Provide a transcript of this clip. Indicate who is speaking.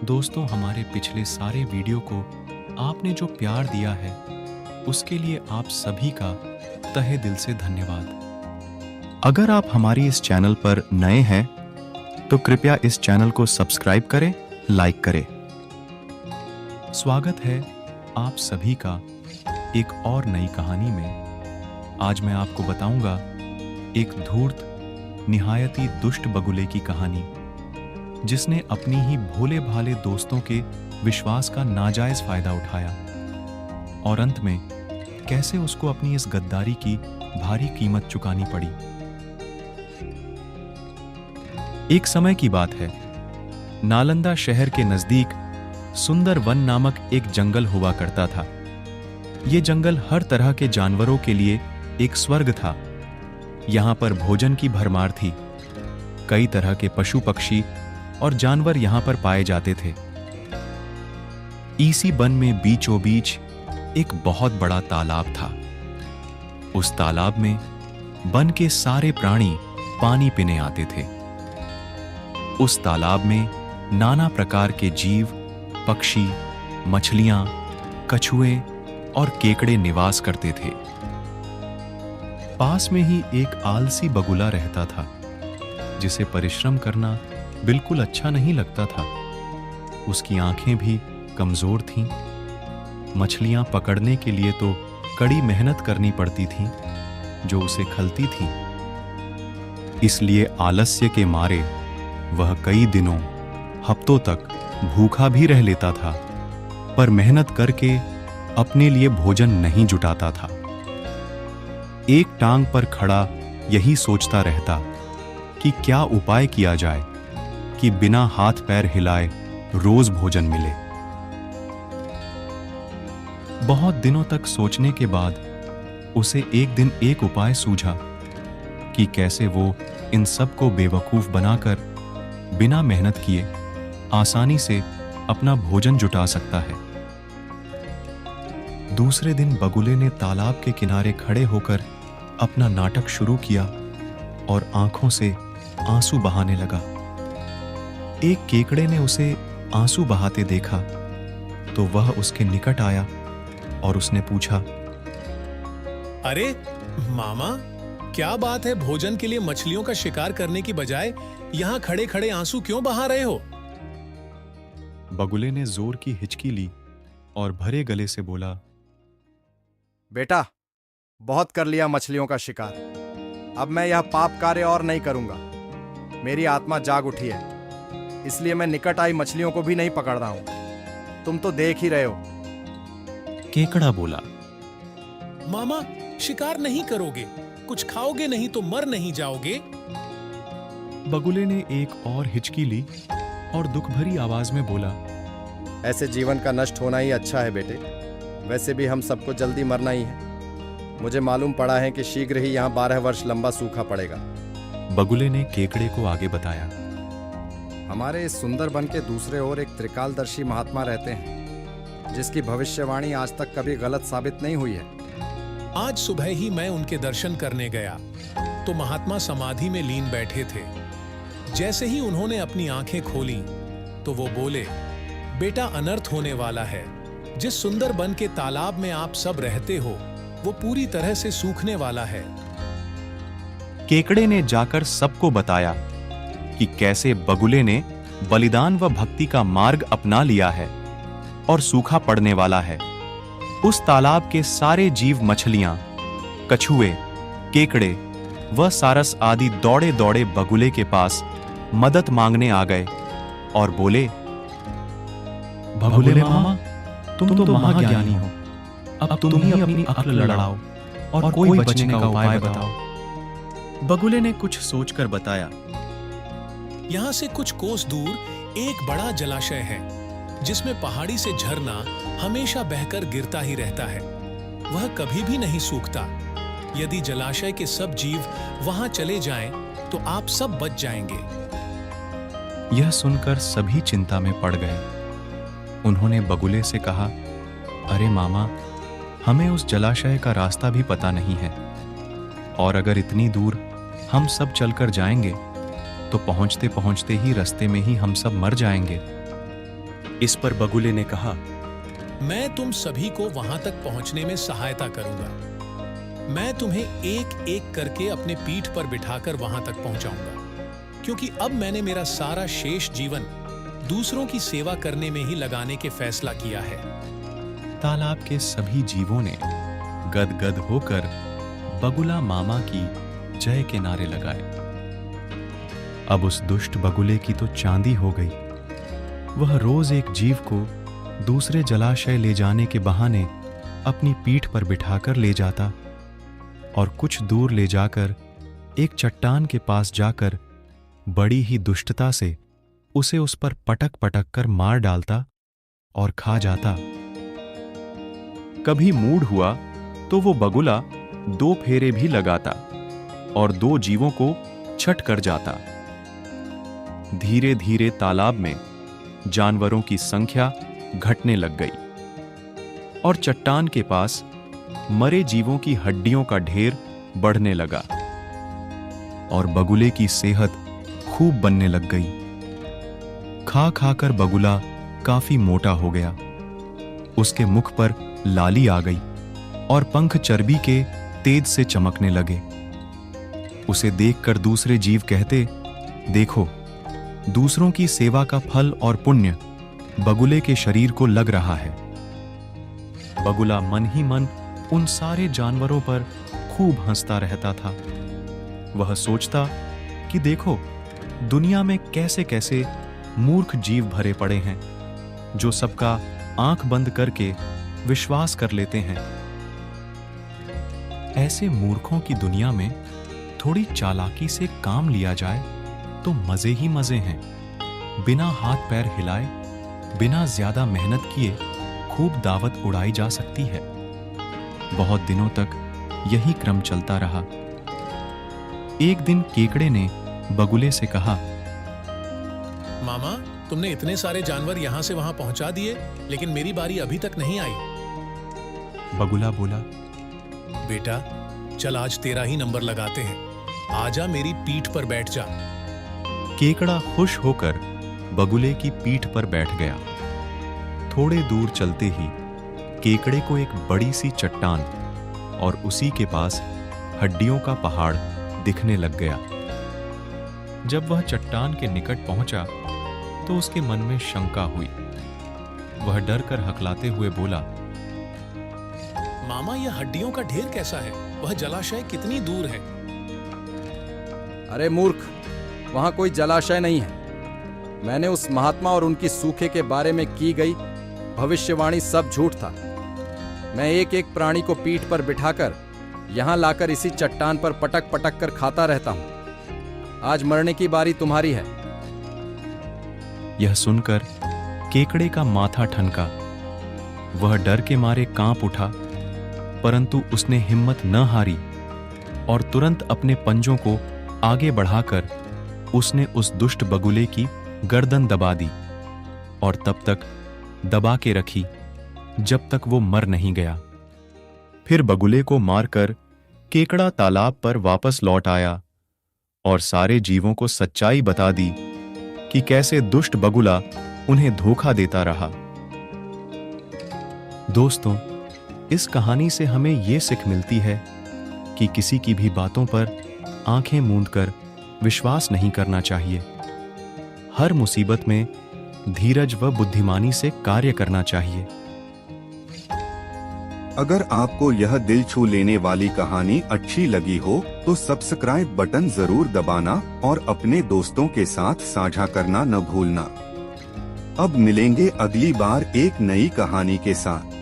Speaker 1: दोस्तों, हमारे पिछले सारे वीडियो को आपने जो प्यार दिया है उसके लिए आप सभी का तहे दिल से धन्यवाद। अगर आप हमारी इस चैनल पर नए हैं तो कृपया इस चैनल को सब्सक्राइब करें, लाइक करें। स्वागत है आप सभी का एक और नई कहानी में। आज मैं आपको बताऊंगा एक धूर्त, निहायत ही दुष्ट बगुले की कहानी, जिसने अपनी ही भोले भाले दोस्तों के विश्वास का नाजायज फायदा उठाया और अंत में कैसे उसको अपनी इस गद्दारी की भारी कीमत चुकानी पड़ी। एक समय की बात है, नालंदा शहर के नजदीक सुंदर वन नामक एक जंगल हुआ करता था। यह जंगल हर तरह के जानवरों के लिए एक स्वर्ग था। यहां पर भोजन की भरमार थी। कई तरह के पशु पक्षी और जानवर यहां पर पाए जाते थे। इसी वन में बीचों बीच एक बहुत बड़ा तालाब था। उस तालाब में वन के सारे प्राणी पानी पीने आते थे। उस तालाब में नाना प्रकार के जीव, पक्षी, मछलियां, कछुए और केकड़े निवास करते थे। पास में ही एक आलसी बगुला रहता था, जिसे परिश्रम करना बिल्कुल अच्छा नहीं लगता था। उसकी आंखें भी कमजोर थीं। मछलियां पकड़ने के लिए तो कड़ी मेहनत करनी पड़ती थी, जो उसे खलती थी। इसलिए आलस्य के मारे वह कई दिनों, हफ्तों तक भूखा भी रह लेता था, पर मेहनत करके अपने लिए भोजन नहीं जुटाता था। एक टांग पर खड़ा यही सोचता रहता कि क्या उपाय किया जाए कि बिना हाथ पैर हिलाए रोज भोजन मिले। बहुत दिनों तक सोचने के बाद उसे एक दिन एक उपाय सूझा कि कैसे वो इन सब को बेवकूफ बनाकर बिना मेहनत किए आसानी से अपना भोजन जुटा सकता है। दूसरे दिन बगुले ने तालाब के किनारे खड़े होकर अपना नाटक शुरू किया और आंखों से आंसू बहाने लगा। एक केकड़े ने उसे आंसू बहाते देखा तो वह उसके निकट आया और उसने पूछा,
Speaker 2: अरे मामा, क्या बात है? भोजन के लिए मछलियों का शिकार करने की बजाय यहां खड़े खड़े आंसू क्यों बहा रहे हो?
Speaker 1: बगुले ने जोर की हिचकी ली और भरे गले से बोला,
Speaker 3: बेटा, बहुत कर लिया मछलियों का शिकार। अब मैं यह पाप कार्य और नहीं करूंगा। मेरी आत्मा जाग उठी है, इसलिए मैं निकट आई मछलियों को भी नहीं पकड़ रहा हूं। तुम तो देख ही रहे हो।
Speaker 1: केकड़ा बोला,
Speaker 2: मामा, शिकार नहीं करोगे, कुछ खाओगे नहीं तो मर नहीं जाओगे?
Speaker 1: बगुले ने एक और हिचकी ली और दुख भरी आवाज में बोला,
Speaker 3: ऐसे जीवन का नष्ट होना ही अच्छा है बेटे। वैसे भी हम सबको जल्दी मरना ही है। मुझे मालूम पड़ा है कि शीघ्र ही यहाँ 12 वर्ष लंबा सूखा पड़ेगा।
Speaker 1: बगुले ने केकड़े को आगे बताया,
Speaker 3: हमारे इस सुंदर वन के दूसरे ओर एक त्रिकालदर्शी महात्मा रहते हैं, जिसकी भविष्यवाणी आज तक कभी गलत साबित नहीं हुई है।
Speaker 2: आज सुबह ही मैं उनके दर्शन करने गया तो महात्मा समाधि में लीन बैठे थे। जैसे ही उन्होंने अपनी आंखें खोली तो वो बोले, बेटा, अनर्थ होने वाला है। जिस सुंदर वन के तालाब में आप सब रहते हो वो पूरी तरह से सूखने वाला है।
Speaker 1: केकड़े ने जाकर सबको बताया कि कैसे बगुले ने बलिदान व भक्ति का मार्ग अपना लिया है और सूखा पड़ने वाला है। उस तालाब के सारे जीव, मछलियां, कछुए, केकड़े व सारस आदि दौड़े दौड़े बगुले के पास मदद मांगने आ गए और बोले, बगुले मामा, तुम तो महाज्ञानी हो। अब तुम ही अपनी अक्ल लड़ाओ और कोई बचने का उपाय बताओ। बगुले ने कुछ सोचकर बताया,
Speaker 2: यहां से कुछ कोस दूर एक बड़ा जलाशय है, जिसमें पहाड़ी से झरना हमेशा बहकर गिरता ही रहता है। वह कभी भी नहीं सूखता। यदि जलाशय के सब जीव वहां चले जाएं, तो आप सब बच जाएंगे।
Speaker 1: यह सुनकर सभी चिंता में पड़ गए। उन्होंने बगुले से कहा, अरे मामा, हमें उस जलाशय का रास्ता भी पता नहीं है, और अगर इतनी दूर हम सब चलकर जाएंगे तो पहुंचते पहुंचते ही रास्ते में ही हम सब मर जाएंगे। इस पर बगुले ने कहा,
Speaker 2: मैं तुम सभी को वहां तक पहुंचने में सहायता करूंगा। मैं तुम्हें एक एक करके अपने पीठ पर बिठाकर वहां तक पहुंचाऊंगा, क्योंकि अब मैंने मेरा सारा शेष जीवन दूसरों की सेवा करने में ही लगाने के फैसला किया है।
Speaker 1: तालाब के सभी जीवों ने गदगद होकर बगुला मामा की जय के नारे लगाए। अब उस दुष्ट बगुले की तो चांदी हो गई। वह रोज एक जीव को दूसरे जलाशय ले जाने के बहाने अपनी पीठ पर बिठाकर ले जाता और कुछ दूर ले जाकर एक चट्टान के पास जाकर बड़ी ही दुष्टता से उसे उस पर पटक पटक कर मार डालता और खा जाता। कभी मूड हुआ तो वो बगुला 2 फेरे भी लगाता और 2 जीवों को छट कर जाता। धीरे धीरे तालाब में जानवरों की संख्या घटने लग गई और चट्टान के पास मरे जीवों की हड्डियों का ढेर बढ़ने लगा और बगुले की सेहत खूब बनने लग गई। खा खाकर बगुला काफी मोटा हो गया। उसके मुख पर लाली आ गई और पंख चर्बी के तेज से चमकने लगे। उसे देखकर दूसरे जीव कहते, देखो, दूसरों की सेवा का फल और पुण्य बगुले के शरीर को लग रहा है। बगुला मन ही मन उन सारे जानवरों पर खूब हंसता रहता था। वह सोचता कि देखो, दुनिया में कैसे कैसे मूर्ख जीव भरे पड़े हैं जो सबका आंख बंद करके विश्वास कर लेते हैं। ऐसे मूर्खों की दुनिया में थोड़ी चालाकी से काम लिया जाए तो मजे ही मजे हैं। बिना हाथ पैर हिलाए, बिना ज्यादा मेहनत किए खूब दावत उड़ाई जा सकती है। बहुत दिनों तक यही क्रम चलता रहा। एक दिन केकड़े ने बगुले से कहा,
Speaker 2: मामा, तुमने इतने सारे जानवर यहां से वहां पहुंचा दिए, लेकिन मेरी बारी अभी तक नहीं आई।
Speaker 1: बगुला बोला,
Speaker 2: बेटा, चल आज तेरा ही नंबर लगाते हैं। आजा, मेरी पीठ पर बैठ जा।
Speaker 1: केकड़ा खुश होकर बगुले की पीठ पर बैठ गया। थोड़े दूर चलते ही केकड़े को एक बड़ी सी चट्टान और उसी के पास हड्डियों का पहाड़ दिखने लग गया। जब वह चट्टान के निकट पहुंचा तो उसके मन में शंका हुई। वह डर कर हकलाते हुए बोला,
Speaker 2: मामा, यह हड्डियों का ढेर कैसा है? वह जलाशय कितनी दूर है?
Speaker 3: अरे मूर्ख, वहां कोई जलाशय नहीं है। मैंने उस महात्मा और उनकी सूखे के बारे में की गई भविष्यवाणी सब झूठ था। मैं एक एक प्राणी को पीठ पर बिठाकर यहां लाकर इसी चट्टान पर पटक पटक कर खाता रहता हूं। आज मरने की बारी तुम्हारी है।
Speaker 1: यह सुनकर केकड़े का माथा ठनका। वह डर के मारे कांप उठा, परंतु उसने हिम्मत न हारी और तुरंत अपने पंजों को आगे बढ़ाकर उसने उस दुष्ट बगुले की गर्दन दबा दी और तब तक दबा के रखी जब तक वो मर नहीं गया। फिर बगुले को मारकर केकड़ा तालाब पर वापस लौट आया और सारे जीवों को सच्चाई बता दी कि कैसे दुष्ट बगुला उन्हें धोखा देता रहा। दोस्तों, इस कहानी से हमें यह सीख मिलती है कि किसी की भी बातों पर आंखें मूंदकर विश्वास नहीं करना चाहिए। हर मुसीबत में धीरज व बुद्धिमानी से कार्य करना चाहिए।
Speaker 4: अगर आपको यह दिल छू लेने वाली कहानी अच्छी लगी हो तो सब्सक्राइब बटन जरूर दबाना और अपने दोस्तों के साथ साझा करना न भूलना। अब मिलेंगे अगली बार एक नई कहानी के साथ।